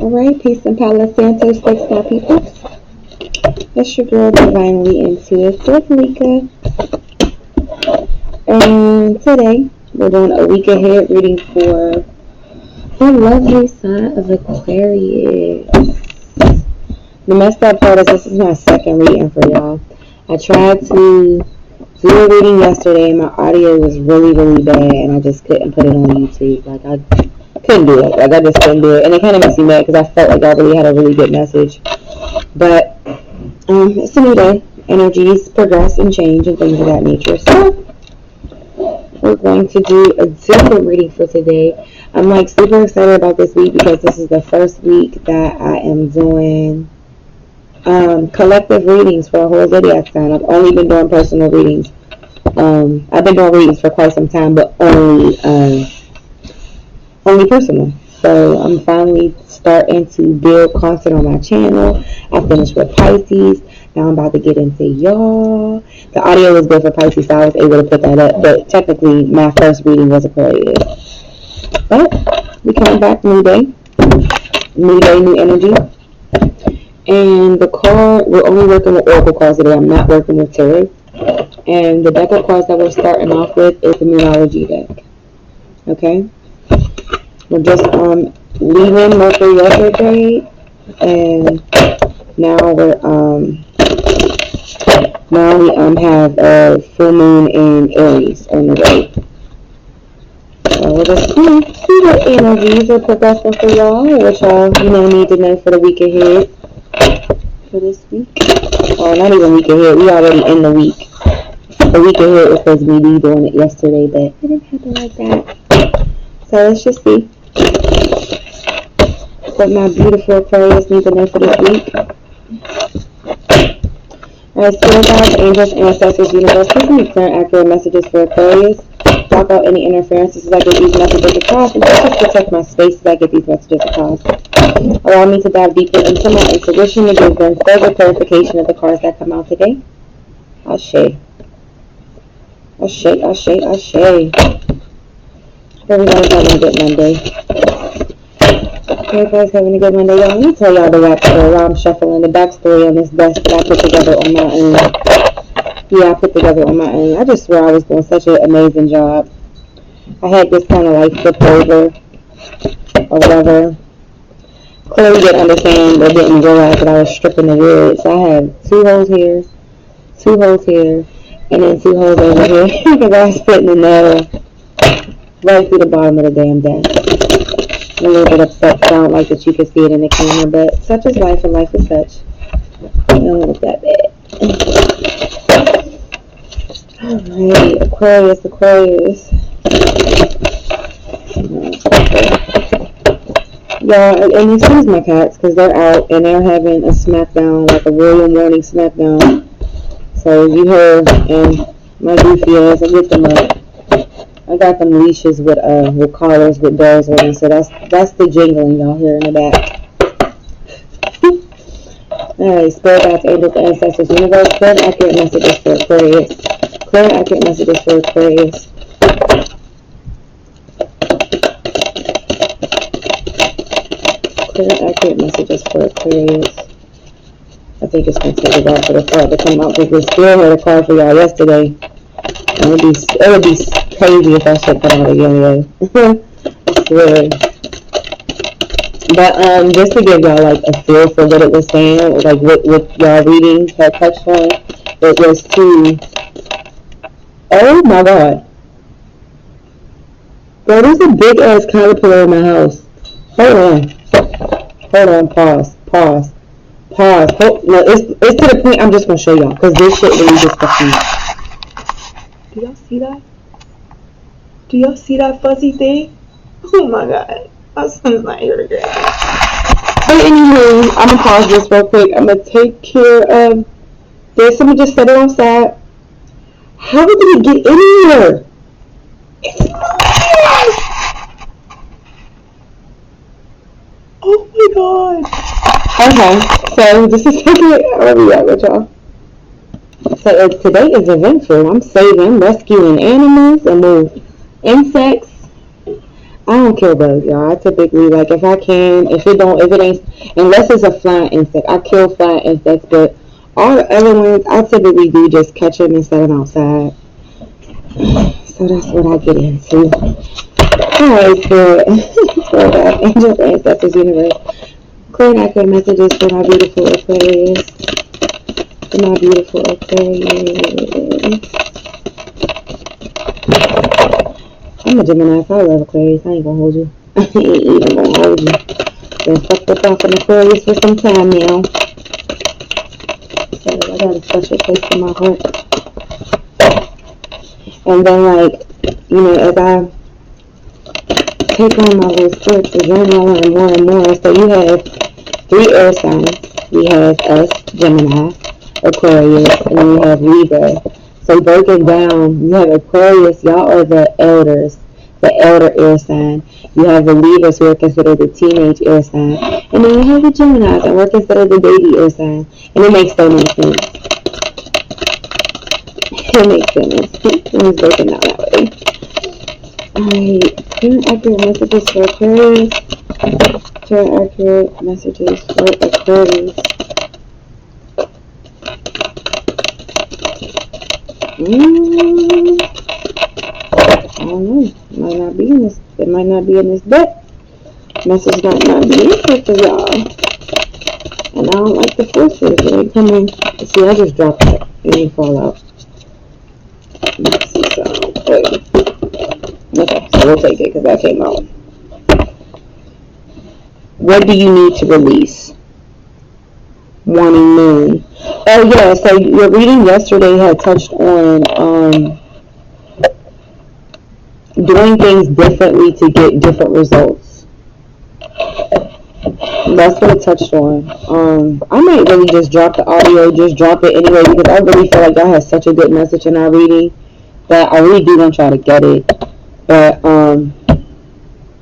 Alright, peace and Palo Santo, Six Star people. It's your girl, Divinely Intuitive, Lika. And today, we're doing a week ahead reading for the lovely sign of Aquarius. The messed up part is this is my second reading for y'all. I tried to do a reading yesterday and my audio was really, really bad and I just couldn't put it on YouTube. Like, I couldn't do it. Like, I just couldn't do it. And it kind of makes me mad because I felt like I really had a really good message. But it's a new day. Energies progress and change and things of that nature. So we're going to do a different reading for today. I'm like super excited about this week because this is the first week that I am doing collective readings for a whole zodiac sign. I've only been doing personal readings. I've been doing readings for quite some time, but only personal. So I'm finally starting to build content on my channel. I finished with Pisces. Now I'm about to get into y'all. The audio was good for Pisces, so I was able to put that up. But technically, my first reading was Aquarius. But we coming back, new day, new energy. And the card, we're only working with Oracle cards today. I'm not working with tarot. And the deck of cards that we're starting off with is the Numerology deck. Okay? We're just leaving Mercury retrograde, and now we have a full moon in Aries on the way. So we're just see what energies are progressing for y'all, what y'all need to know for the week ahead. For this week, or not even week ahead. We already in the week. The week ahead was supposed to be doing it yesterday, but it didn't happen like that. So let's just see what my beautiful Aquarius need to know for this week. Alright, spirit guides, angels, ancestors, universe, please give me clear and accurate messages for Aquarius. Block out any interferences as I get these messages across, and just protect my space as I get these messages across. Allow me to dive deeper into my intuition to give them further clarification of the cards that come out today. Ashe. Ashe, ashe, ashe. Everybody's having a good Monday. Everybody's having a good Monday, y'all. Let me tell y'all the backstory while I'm shuffling the backstory on this desk that I put together on my own. Yeah, I put together on my own. I just swear I was doing such an amazing job. I had this kind of like flipped over or whatever. Clearly didn't understand or didn't realize that I was stripping the wood. So I have 2 holes here, and then 2 holes over here because I was putting the nail right through the bottom of the damn desk. I'm a little bit upset. I don't like that you can see it in the camera, but such is life, and life is such. I don't look that bad. Alright, Aquarius. Y'all, and excuse my cats, because they're out, and they're having a smackdown, like a royal morning smackdown. So you heard, and my goofy ass, I get them up. I got them leashes with collars with bells on them, so that's the jingling y'all hear in the back. Alright, spirit guides, angels, ancestors, universe, clear and accurate messages for Aquarius. Clear and accurate messages for Aquarius. Clear and accurate messages for Aquarius. I think it's going to take a while for the card to come out because we still had a card for y'all yesterday. It would be crazy if that shit come out again, yo. I swear. But just to give y'all like a feel for what it was saying, like what y'all reading had touched on, it was to, oh my god, bro, there's a big ass caterpillar in my house. Hold on, pause. No, it's to the point I'm just gonna show y'all because this shit really just fucks me. Do y'all see that? Do y'all see that fuzzy thing? Oh my god. My son's not here again. But anyway, I'm gonna pause this real quick. I'm gonna take care of this. Let me just set it on side. How did it get in here? It's mine! Oh my god. Okay, so this is where we at with y'all. So today is eventful. I'm saving, rescuing animals and move insects. I don't kill bugs, y'all. I typically, like, if I can, if it ain't, unless it's a flying insect, I kill flying insects. But all the other ones, I typically do just catch them and set them outside. So that's what I get into. Alright, Spirit. So that angels, ancestors, universe. Clear and accurate messages for my beautiful Aquarius. For my beautiful Aquarius. I'm a Gemini, so I love Aquarius. I ain't gonna hold you. I ain't even gonna hold you. Been fucked up off an Aquarius for some time now. So I got a special place in my heart. And then, like, you know, as I take on my little scripts, as I learn more and more. So you have 3 air signs. We have us, Gemini, Aquarius, and then we have Libra. So breaking down, you have Aquarius, y'all are the elders, the elder air sign. You have the Libras, who are considered the teenage air sign. And then you have the Geminis, and we're considered the baby air sign. And it makes so much sense. It makes sense. It's broken down that way. Alright, current accurate messages for Aquarius. Current accurate messages for Aquarius. I don't know. It might not be in this. It might not be in this deck. Message might not be in here for y'all. And I don't like the force it. It ain't coming. See, I just dropped it. It ain't fall out. So, okay, so we'll take it because that came out. What do you need to release? Wanting moon. Oh yeah, so your reading yesterday had touched on doing things differently to get different results. That's what it touched on. I might really just drop the audio, just drop it anyway, because I really feel like y'all had such a good message in our reading that I really do want y'all to get it. But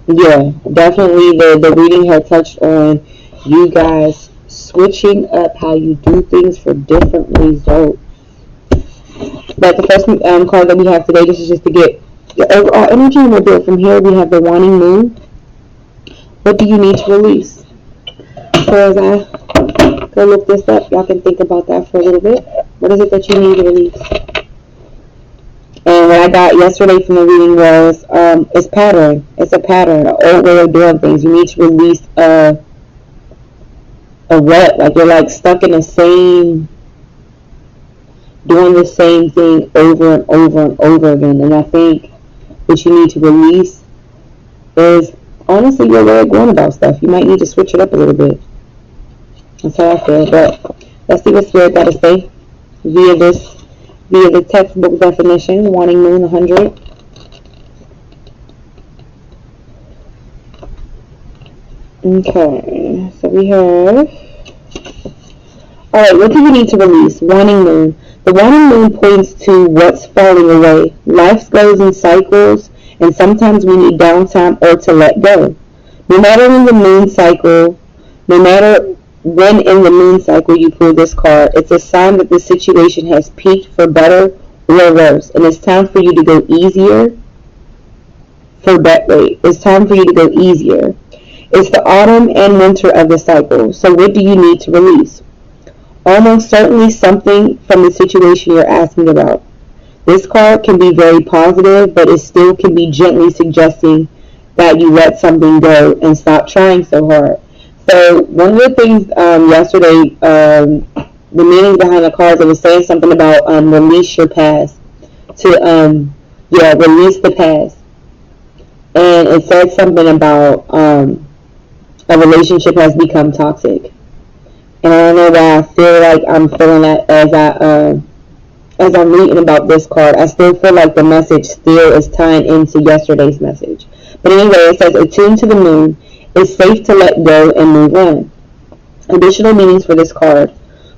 yeah, definitely the reading had touched on you guys switching up how you do things for different results. But the first card that we have today, this is just to get the overall energy, and we'll do it from here. We have the Wanting Moon. What do you need to release? So as I go look this up, y'all can think about that for a little bit. What is it that you need to release? And what I got yesterday from the reading was, it's pattern. It's a pattern, an old way of doing things. You need to release a rut. Like you're like stuck in the same, doing the same thing over and over and over again. And I think what you need to release is honestly your way of going about stuff. You might need to switch it up a little bit. That's how I feel. But let's see what Spirit got to say via the textbook definition. Wanting Moon 100. Okay, so we have. Alright, what do you need to release? Wanting Moon. The Wanting Moon points to what's falling away. Life goes in cycles, and sometimes we need downtime or to let go. No matter in the moon cycle, no matter when in the moon cycle you pull this card, it's a sign that the situation has peaked for better or worse, and it's time for you to go easier. It's time for you to go easier. It's the autumn and winter of the cycle. So what do you need to release? Almost certainly something from the situation you're asking about. This card can be very positive, but it still can be gently suggesting that you let something go and stop trying so hard. So one of the things yesterday, the meaning behind the cards, it was saying something about release your past. Release the past. And it said something about a relationship has become toxic. And I don't know why I feel like I'm feeling that as I'm reading about this card. I still feel like the message still is tying into yesterday's message. But anyway, it says, attuned to the moon, it's safe to let go and move on. Additional meanings for this card.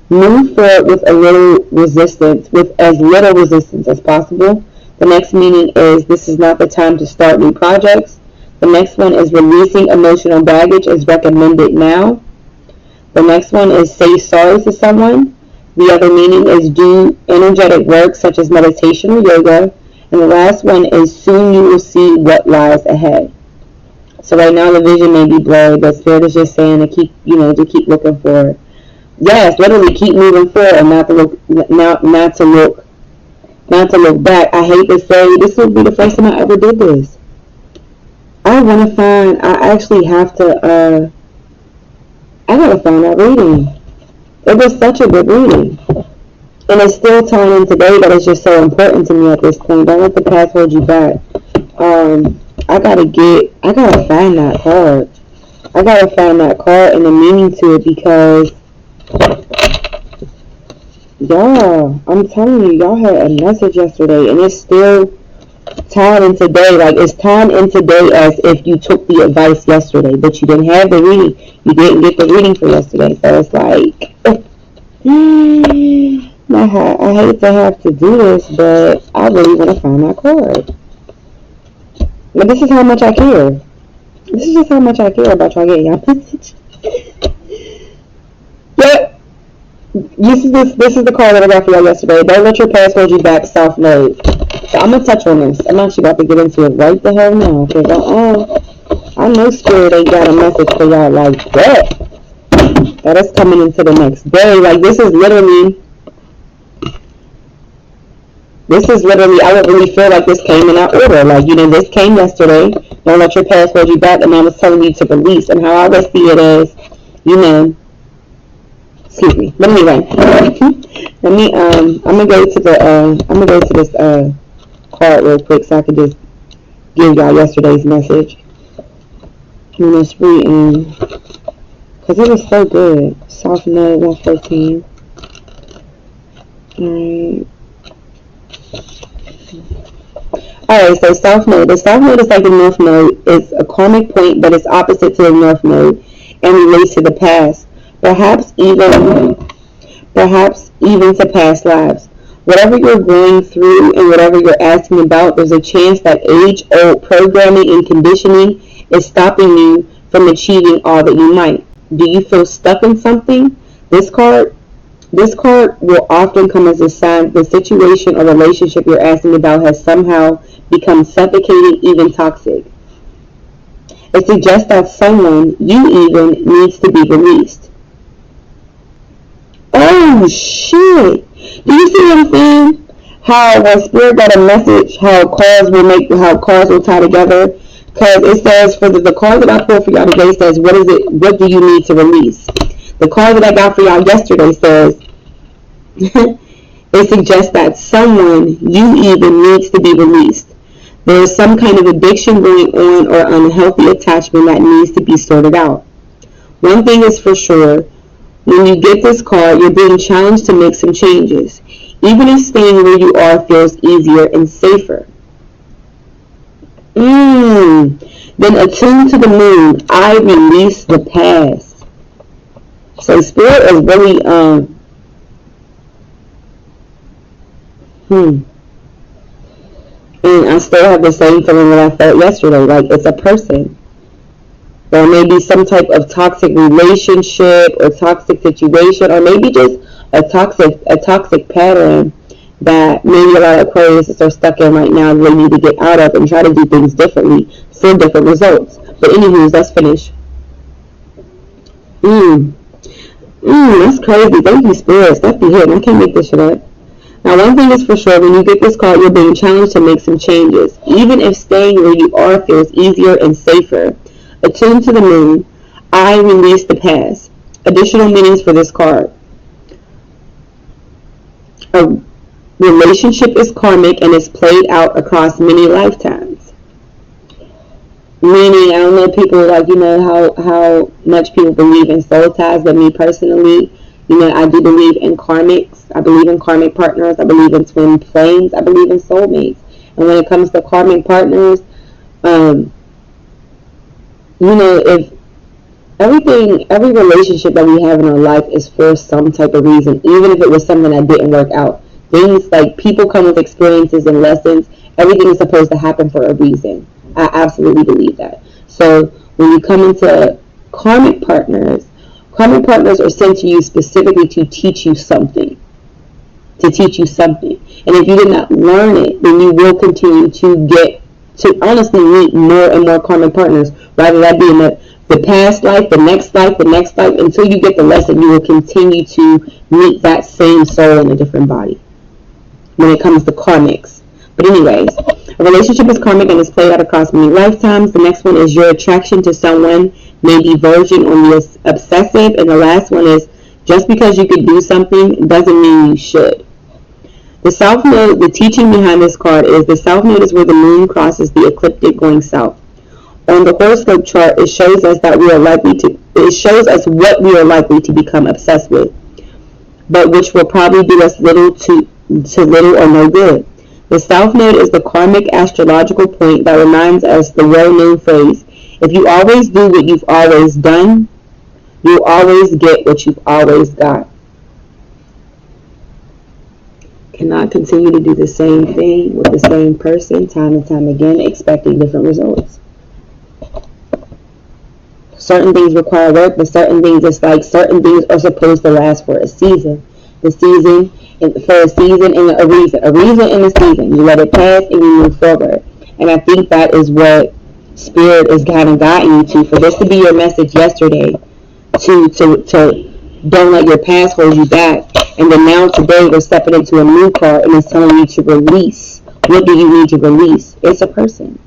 Move forward with a little resistance, with as little resistance as possible. The next meaning is, this is not the time to start new projects. The next one is, releasing emotional baggage is recommended now. The next one is, say sorry to someone. The other meaning is, do energetic work such as meditation or yoga. And the last one is, soon you will see what lies ahead. So right now the vision may be blurred, but Spirit is just saying to keep, to keep looking forward. Yes, literally keep moving forward and not to look back. I hate to say this will be the first time I ever did this. I actually have to, I gotta find that reading. It was such a good reading. And it's still tying in today, but it's just so important to me at this point. Don't let the past hold you back. I gotta find that card. I gotta find that card and the meaning to it, because y'all, I'm telling you, y'all had a message yesterday and it's still tied in today. Like, it's tied in today as if you took the advice yesterday, but you didn't have the reading. You didn't get the reading for yesterday. So it's like, I hate to have to do this, but I really want to find that card. But this is how much I care. This is just how much I care about y'all getting y'all message. Yep. This is the card that I got for y'all yesterday. Don't let your past hold you back, self-made. So I'm going to touch on this. I'm actually about to get into it right the hell now. Because I know Spirit ain't got a message for y'all like that. That is coming into the next day. Like, this is literally, I would really feel like this came in that order. Like, this came yesterday. Don't let your past hold you back. And I was telling you to release. And how I would see it as, excuse me. But anyway, I'm gonna go to this card real quick so I can just give y'all yesterday's message. This reading, because it was so good. Soft Note 114. Alright, so South Node. The South Node is like the North Node. It's a karmic point, but it's opposite to the North Node and relates to the past. Perhaps even to past lives. Whatever you're going through and whatever you're asking about, there's a chance that age-old programming and conditioning is stopping you from achieving all that you might. Do you feel stuck in something? This card will often come as a sign the situation or relationship you're asking about has somehow become suffocating, even toxic. It suggests that someone you even needs to be released. Oh shit! Do you see what I'm saying? How when Spirit got a message, how cards will tie together? Because it says for the card that I pulled for y'all today says, what do you need to release? The card that I got for y'all yesterday says, it suggests that someone you even needs to be released. There is some kind of addiction going on or unhealthy attachment that needs to be sorted out. One thing is for sure, when you get this card, you're being challenged to make some changes. Even if staying where you are feels easier and safer. Then attune to the moon. I release the past. So Spirit is really and I still have the same feeling that I felt yesterday. Like, it's a person. There may be some type of toxic relationship or toxic situation, or maybe just a toxic pattern that maybe a lot of Aquarius are stuck in right now. They need to get out of and try to do things differently for different results. But anywho, let's finish. That's crazy. Thank you, Spirits. That be hitting. I can't make this shit up. Now, one thing is for sure, when you get this card, you're being challenged to make some changes. Even if staying where you are feels easier and safer. Attune to the moon. I release the past. Additional meanings for this card. A relationship is karmic and is played out across many lifetimes. Meaning, I don't know people how much people believe in soul ties, but me personally, I do believe in karmics. I believe in karmic partners. I believe in twin flames. I believe in soulmates. And when it comes to karmic partners, if every relationship that we have in our life is for some type of reason, even if it was something that didn't work out. Things like people come with experiences and lessons. Everything is supposed to happen for a reason. I absolutely believe that. So when you come into karmic partners are sent to you specifically to teach you something. And if you did not learn it, then you will continue to to honestly meet more and more karmic partners, rather that be in the past life, the next life, until you get the lesson. You will continue to meet that same soul in a different body when it comes to karmics. But anyways, a relationship is karmic and is played out across many lifetimes. The next one is your attraction to someone may be verging on the obsessive. And the last one is just because you could do something doesn't mean you should. The south node, the teaching behind this card is the south node is where the moon crosses the ecliptic going south. On the horoscope chart, it shows us that it shows us what we are likely to become obsessed with, but which will probably do us little to little or no good. The south node is the karmic astrological point that reminds us the well-known phrase, if you always do what you've always done, you'll always get what you've always got. Cannot continue to do the same thing with the same person time and time again, expecting different results. Certain things require work, but certain things, it's like certain things are supposed to last for a season. For a season and a reason and a season. You let it pass and you move forward. And I think that is what Spirit is kind of guiding you to. For this to be your message yesterday, to don't let your past hold you back. And then now today we're stepping into a new card and it's telling you to release. What do you need to release? It's a person.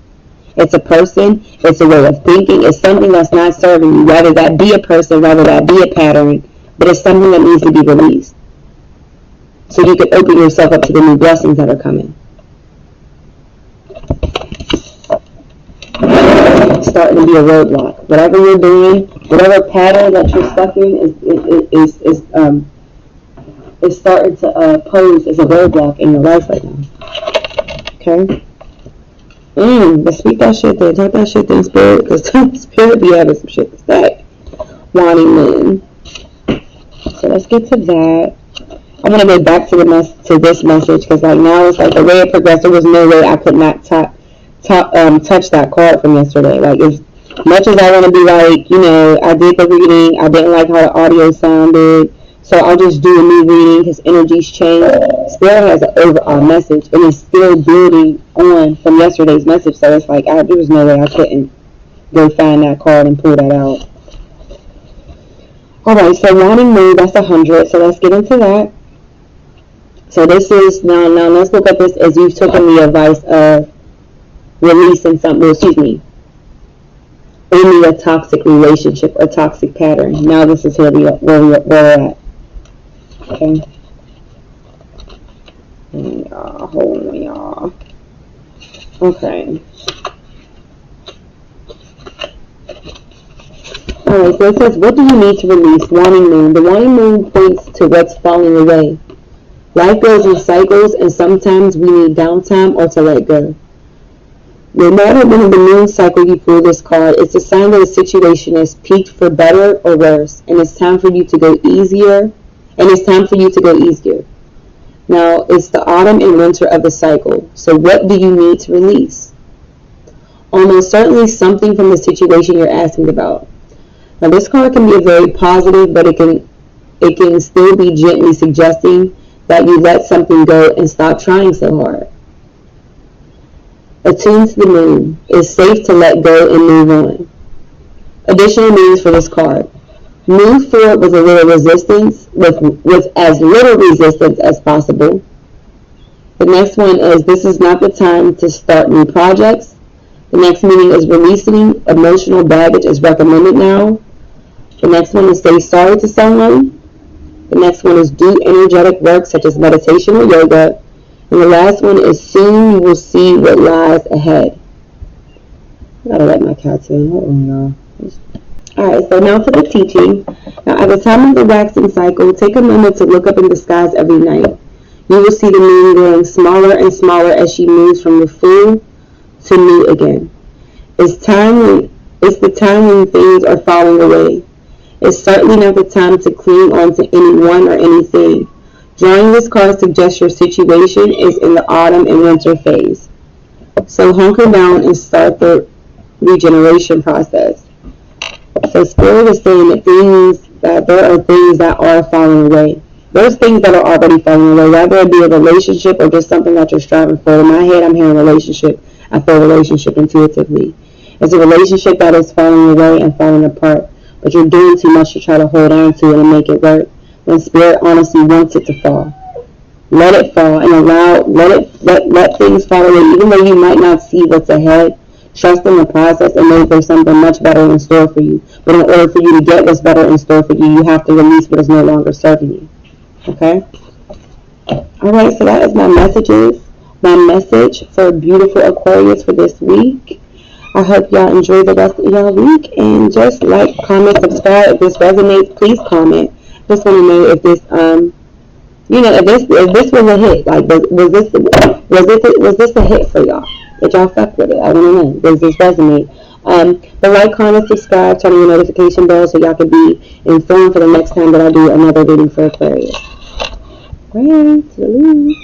It's a person. It's a way of thinking. It's something that's not serving you. Whether that be a person, whether that be a pattern, but it's something that needs to be released. So you can open yourself up to the new blessings that are coming. It's starting to be a roadblock. Whatever you're doing, whatever pattern that you're stuck in is starting to pose as a roadblock in your life right now. Okay? But speak that shit there. Talk that shit in Spirit, because Spirit be having some shit to say. Wanting moon. So let's get to that. I want to get back to this message, because like now it's like the way it progressed, there was no way I could not touch that card from yesterday. Like, as much as I want to be like, I did the reading, I didn't like how the audio sounded, so I'll just do a new reading because energies change. Spirit has an overall message, and it's still building on from yesterday's message, so it's like there was no way I couldn't go find that card and pull that out. Alright, so wanting moon, that's 100, so let's get into that. So this is, now let's look at this as you've taken the advice of releasing something, ending a toxic relationship or toxic pattern. Now this is where we're at. Okay. Hold on, y'all. Okay. Alright, so it says, what do you need to release? Wanting moon. The wanting moon points to what's falling away. Life goes in cycles, and sometimes we need downtime or to let go. No matter when in the moon cycle you pull this card, it's a sign that a situation has peaked for better or worse, and it's time for you to go easier. Now, it's the autumn and winter of the cycle. So what do you need to release? Almost certainly something from the situation you're asking about. Now, this card can be very positive, but it can still be gently suggesting that you let something go and stop trying so hard. Attuned to the moon. It's safe to let go and move on. Additional meanings for this card. Move forward with as little resistance as possible. The next one is, this is not the time to start new projects. The next meaning is, releasing emotional baggage is recommended now. The next one is, say sorry to someone. The next one is, do energetic work such as meditation or yoga. And the last one is, soon you will see what lies ahead. I gotta let my cats in. Hold on, y'all. Alright, so now for the teaching. Now, at the time of the waxing cycle, take a moment to look up in the skies every night. You will see the moon growing smaller and smaller as she moves from the full to new again. It's the time when things are falling away. It's certainly not the time to cling on to anyone or anything. Drawing this card suggests your situation is in the autumn and winter phase. So hunker down and start the regeneration process. So Spirit is saying that there are things that are falling away. There's things that are already falling away, whether it be a relationship or just something that you're striving for. In my head, I'm hearing relationship. I feel relationship intuitively. It's a relationship that is falling away and falling apart, but you're doing too much to try to hold on to it and make it work, when Spirit honestly wants it to fall. Let it fall and let things fall away, even though you might not see what's ahead. Trust in the process and know there's something much better in store for you. But in order for you to get what's better in store for you, you have to release what is no longer serving you. Okay? Alright, so that is my message for beautiful Aquarius for this week. I hope y'all enjoy the rest of y'all week, and just like, comment, subscribe. If this resonates, please comment. Just want to know if this if this was a hit. Like, was this a hit for y'all? Did y'all fuck with it? I don't know. Does this resonate? But like, comment, subscribe, turn on your notification bell so y'all can be informed for the next time that I do another reading for Aquarius. Alright, salute.